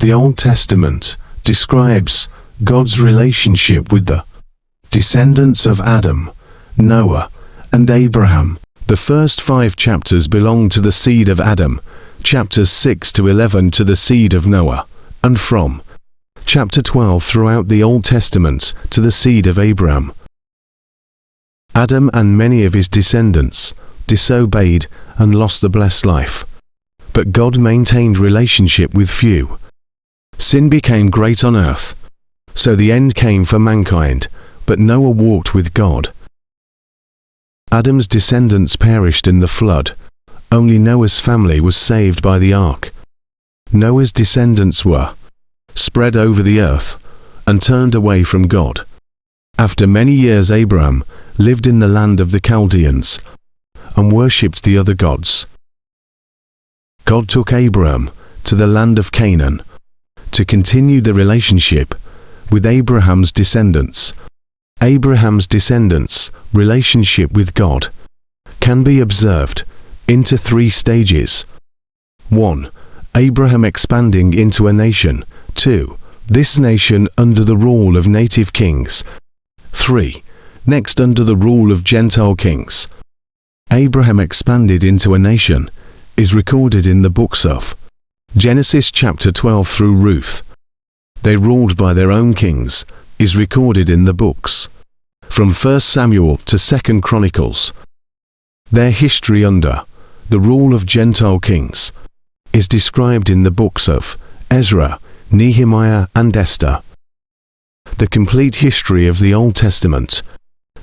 The Old Testament describes God's relationship with the descendants of Adam, Noah, and Abraham. The first 5 chapters belong to the seed of Adam, chapters 6 to 11 to the seed of Noah, and from chapter 12 throughout the Old Testament to the seed of Abraham. Adam and many of his descendants disobeyed and lost the blessed life. But God maintained relationship with few. Sin became great on earth. So the end came for mankind, but Noah walked with God. Adam's descendants perished in the flood. Only Noah's family was saved by the ark. Noah's descendants were spread over the earth and turned away from God. After many years, Abraham lived in the land of the Chaldeans and worshipped the other gods. God took Abraham to the land of Canaan to continue the relationship with Abraham's descendants. Abraham's descendants' relationship with God can be observed into 3 stages. 1. Abraham expanding into a nation. 2. This nation under the rule of native kings. 3. Next under the rule of Gentile kings. Abraham expanded into a nation is recorded in the books of Genesis chapter 12 through Ruth. They ruled by their own kings is recorded in the books from 1 Samuel to 2 Chronicles. Their history under the rule of Gentile kings is described in the books of Ezra, Nehemiah, and Esther. The complete history of the Old Testament,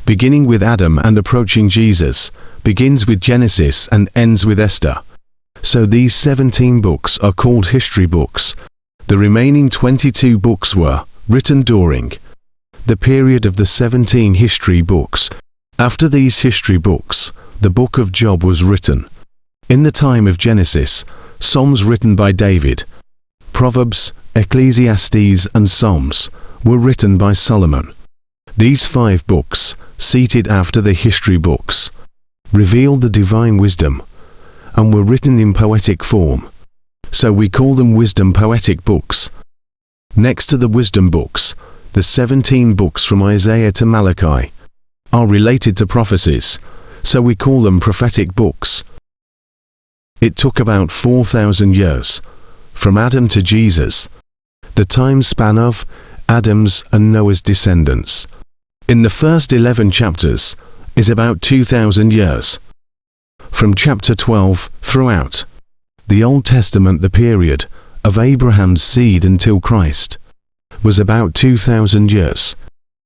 beginning with Adam and approaching Jesus, begins with Genesis and ends with Esther. So these 17 books are called history books. The remaining 22 books were written during the period of the 17 history books. After these history books, the book of Job was written. In the time of Genesis, Psalms written by David, Proverbs, Ecclesiastes, and Psalms were written by Solomon. These 5 books, seated after the history books, revealed the divine wisdom and were written in poetic form. So we call them wisdom poetic books. Next to the wisdom books, the 17 books from Isaiah to Malachi are related to prophecies, so we call them prophetic books. It took about 4,000 years, from Adam to Jesus, the time span of Adam's and Noah's descendants. In the first 11 chapters is about 2,000 years. From chapter 12 throughout the Old Testament, the period of Abraham's seed until Christ was about 2,000 years.